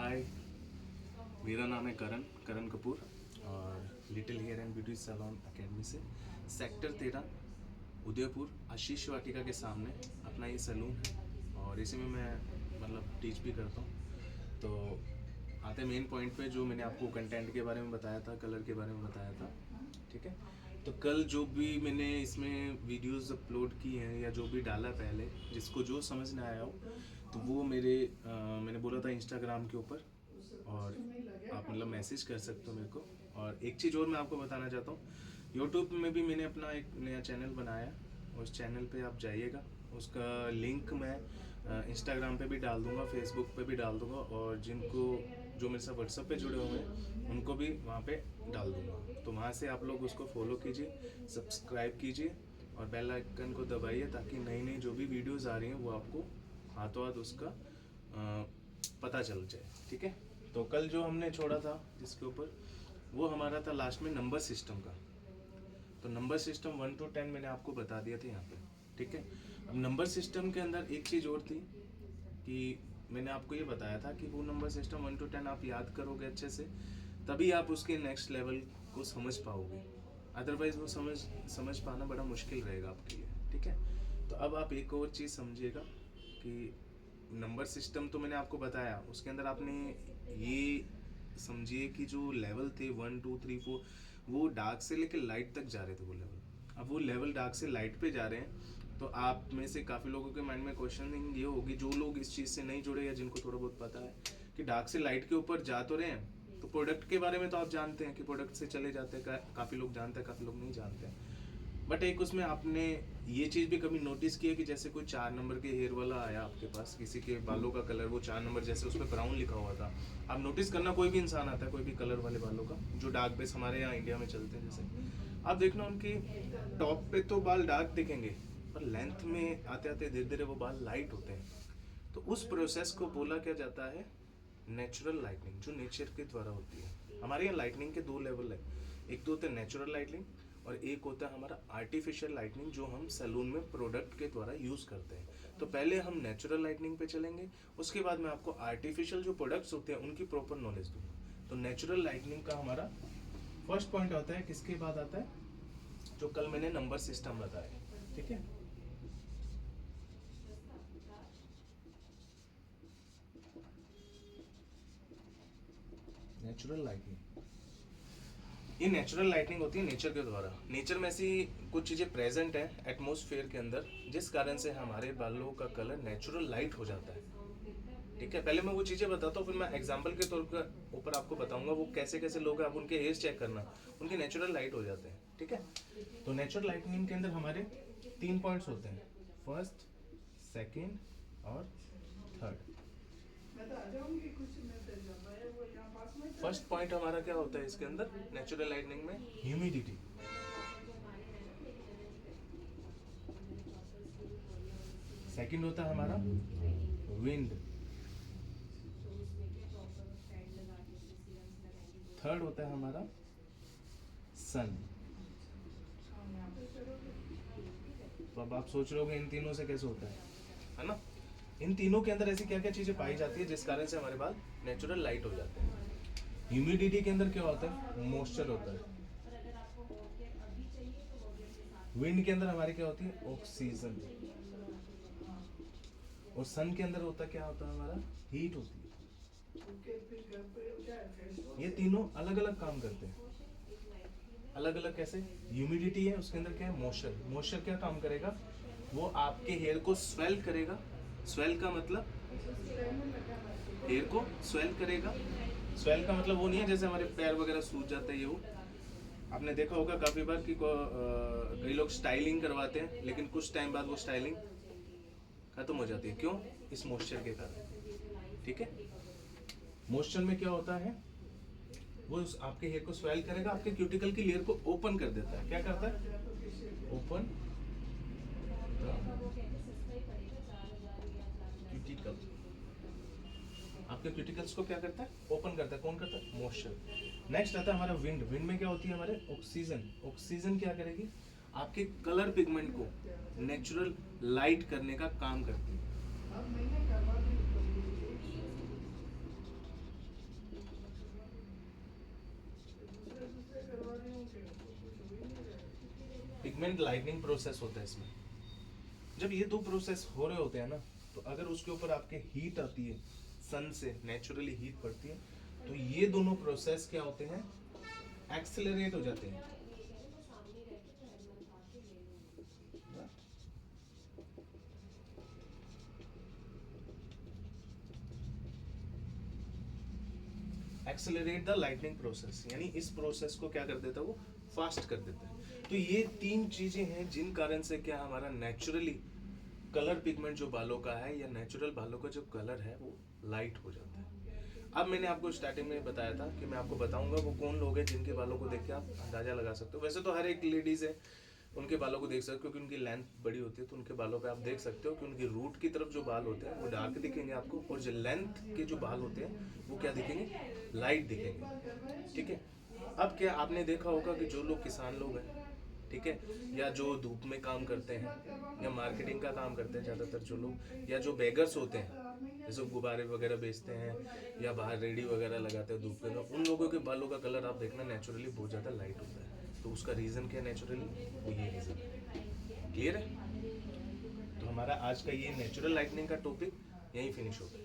हाय, मेरा नाम है करण कपूर और little hair and beauty salon academy से सेक्टर 13 उदयपुर आशीष वाटिका के सामने अपना ये सैलून है और इसी में मैं टीच भी करता हूँ। तो आते मेन पॉइंट पे, जो मैंने आपको कंटेंट के बारे में बताया था, कलर के बारे में बताया था, ठीक है। तो कल जो भी मैंने इसमें वीडियोस अपलोड की हैं या जो भी डाला पहले, जिसको जो समझ में आया हो, तो वो मैंने बोला था इंस्टाग्राम के ऊपर, और आप मैसेज कर सकते हो मेरे को। और एक चीज़ और मैं आपको बताना चाहता हूँ, यूट्यूब में भी मैंने अपना एक नया चैनल बनाया, उस चैनल पे आप जाइएगा, उसका लिंक मैं इंस्टाग्राम पे भी डाल दूँगा, फेसबुक पे भी डाल दूँगा, और जो मेरे साथ व्हाट्सएप पे जुड़े हुए हैं उनको भी वहाँ पे डाल दूँगा। तो वहाँ से आप लोग उसको फॉलो कीजिए, सब्सक्राइब कीजिए और बेल आइकन को दबाइए, ताकि नई नई जो भी वीडियोज़ आ रही हैं वो आपको हाथों हाथ उसका पता चल जाए, ठीक है। तो कल जो हमने छोड़ा था जिसके ऊपर, वो हमारा था लास्ट में नंबर सिस्टम का। तो नंबर सिस्टम 1 to 10 मैंने आपको बता दिया था यहाँ पे, ठीक है। अब नंबर सिस्टम के अंदर एक चीज़ और थी कि मैंने आपको ये बताया था कि वो नंबर सिस्टम 1 to 10 आप याद करोगे अच्छे से, तभी आप उसके नेक्स्ट लेवल को समझ पाओगे। अदरवाइज वो समझ पाना बड़ा मुश्किल रहेगा आपके लिए, ठीक है। तो अब आप एक और चीज़ समझिएगा कि नंबर सिस्टम तो मैंने आपको बताया, उसके अंदर आपने ये समझिए कि जो लेवल थे 1 2 3 4, वो डार्क से लेकर लाइट तक जा रहे थे वो लेवल। अब वो लेवल डार्क से लाइट पे जा रहे हैं, तो आप में से काफ़ी लोगों के माइंड में क्वेश्चनिंग ये होगी, जो लोग इस चीज़ से नहीं जुड़े या जिनको थोड़ा बहुत पता है कि डार्क से लाइट के ऊपर जा तो रहे हैं, तो प्रोडक्ट के बारे में तो आप जानते हैं कि प्रोडक्ट से चले जाते हैं, काफ़ी लोग जानते हैं, काफ़ी लोग नहीं जानते हैं। बट एक उसमें आपने ये चीज़ भी कभी नोटिस की है कि जैसे कोई 4 नंबर के हेयर वाला आया आपके पास, किसी के बालों का कलर वो 4 नंबर, जैसे उस पर ब्राउन लिखा हुआ था। आप नोटिस करना, कोई भी इंसान आता है कोई भी कलर वाले बालों का, जो डार्क बेस हमारे यहाँ इंडिया में चलते हैं, जैसे आप देखना उनकी टॉप पे तो बाल डार्क दिखेंगे, पर लेंथ में आते आते धीरे धीरे वो बाल लाइट होते हैं। तो उस प्रोसेस को बोला क्या जाता है, नेचुरल लाइटनिंग, जो नेचर के द्वारा होती है। हमारे यहाँ लाइटनिंग के 2 लेवल है, एक तो होता है नेचुरल लाइटनिंग और एक होता है हमारा आर्टिफिशियल लाइटनिंग, जो हम सैलून में प्रोडक्ट के द्वारा यूज़ करते हैं। तो पहले हम नेचुरल लाइटनिंग पे चलेंगे, उसके बाद मैं आपको आर्टिफिशियल जो प्रोडक्ट्स होते हैं उनकी प्रॉपर नॉलेज दूंगा। तो नेचुरल लाइटनिंग का हमारा फर्स्ट पॉइंट आता है, किसके बाद आता है, जो कल मैंने नंबर सिस्टम बताया, ठीक है। नेचुरल लाइटनिंग, ये नेचुरल लाइटनिंग होती है नेचर के द्वारा। नेचर में ऐसी कुछ चीज़ें प्रेजेंट है एटमॉस्फेयर के अंदर, जिस कारण से हमारे बालों का कलर नेचुरल लाइट हो जाता है, ठीक है। पहले मैं वो चीज़ें बताता हूँ, फिर मैं एग्जांपल के तौर पर ऊपर आपको बताऊंगा वो कैसे कैसे लोग हैं, आप उनके हेयर्स चेक करना, उनके नेचुरल लाइट हो जाते हैं, ठीक है। तो नेचुरल लाइटनिंग के अंदर हमारे 3 पॉइंट्स होते हैं, फर्स्ट, सेकेंड और थर्ड। फर्स्ट पॉइंट हमारा क्या होता है इसके अंदर, नेचुरल लाइटनिंग में, ह्यूमिडिटी। सेकंड होता है हमारा विंड। थर्ड होता है हमारा सन। तो अब आप सोच रहे हो इन तीनों से कैसे होता है ना। इन तीनों के अंदर ऐसी क्या क्या चीजें पाई जाती है जिस कारण से हमारे बाल नेचुरल लाइट हो जाते हैं। ह्यूमिडिटी के अंदर क्या होता है, मॉइस्चर होता है। विंड के अंदर हमारी क्या होती है, ऑक्सीजन। और सन के अंदर होता क्या होता है हमारा, हीट होती है। ये तीनों अलग अलग काम करते हैं, अलग अलग कैसे। ह्यूमिडिटी है, उसके अंदर क्या है, मॉइस्चर। मॉइस्चर क्या काम करेगा, वो आपके हेयर को स्वेल करेगा। स्वेल का मतलब हेयर को स्वेल करेगा। स्वेल का मतलब वो नहीं है जैसे हमारे पैर वगैरह सूज जाते हैं, ये वो आपने देखा होगा काफी बार कि कई लोग स्टाइलिंग करवाते हैं, लेकिन कुछ टाइम बाद वो स्टाइलिंग खत्म हो जाती है। क्यों, इस मॉइस्चर के कारण, ठीक है। मॉइस्चर में क्या होता है, वो आपके हेयर को स्वेल करेगा, आपके क्यूटिकल की लेयर को ओपन कर देता है। क्या करता है, ओपन क्यूटिकल। आपके क्यूटिकल्स को क्या करता है, ओपन करता है। कौन करता है, मॉइस्चर। नेक्स्ट आता है हमारा विंड। विंड में क्या होती है हमारे, ऑक्सीजन। ऑक्सीजन क्या करेगी, आपके कलर पिगमेंट को नेचुरल लाइट करने का काम करती है। पिगमेंट लाइटनिंग प्रोसेस होता है इसमें। जब ये दो प्रोसेस हो रहे होते हैं ना, तो अगर उसके ऊपर आपके हीट आती है, सन से नेचुरली हीट पड़ती है, तो ये दोनों प्रोसेस क्या होते हैं, एक्सेलरेट हो जाते हैं। एक्सेलरेट द लाइटनिंग प्रोसेस, यानी इस प्रोसेस को क्या कर देता है, वो फास्ट कर देता है। तो ये तीन चीजें हैं जिन कारण से क्या हमारा नेचुरली कलर पिगमेंट जो बालों का है, या नेचुरल बालों का जो कलर है, वो लाइट हो जाता है। अब मैंने आपको स्टार्टिंग में बताया था कि मैं आपको बताऊंगा वो कौन लोग हैं जिनके बालों को देख के आप अंदाजा लगा सकते हो। वैसे तो हर एक लेडीज है, उनके बालों को देख सकते हो, क्योंकि उनकी लेंथ बड़ी होती है, तो उनके बालों पे आप देख सकते हो कि उनकी रूट की तरफ जो बाल होते हैं वो डार्क दिखेंगे आपको, और जो लेंथ के जो बाल होते हैं वो क्या दिखेंगे, लाइट दिखेंगे। ठीक है। अब क्या आपने देखा होगा कि जो लोग किसान लोग हैं, ठीक है, या जो धूप में काम करते हैं, या मार्केटिंग का काम करते हैं ज़्यादातर जो लोग, या जो बेगर्स होते हैं, जैसे गुब्बारे वगैरह बेचते हैं, या बाहर रेडी वगैरह लगाते हैं धूप के अंदर, उन लोगों के बालों का कलर आप देखना नेचुरली बहुत ज़्यादा लाइट होता है। तो उसका रीज़न क्या है नेचुरली, वो ये रीज़न है। क्लियर है? तो हमारा आज का ये नेचुरल लाइटनिंग का टॉपिक यहीं फिनिश होता है।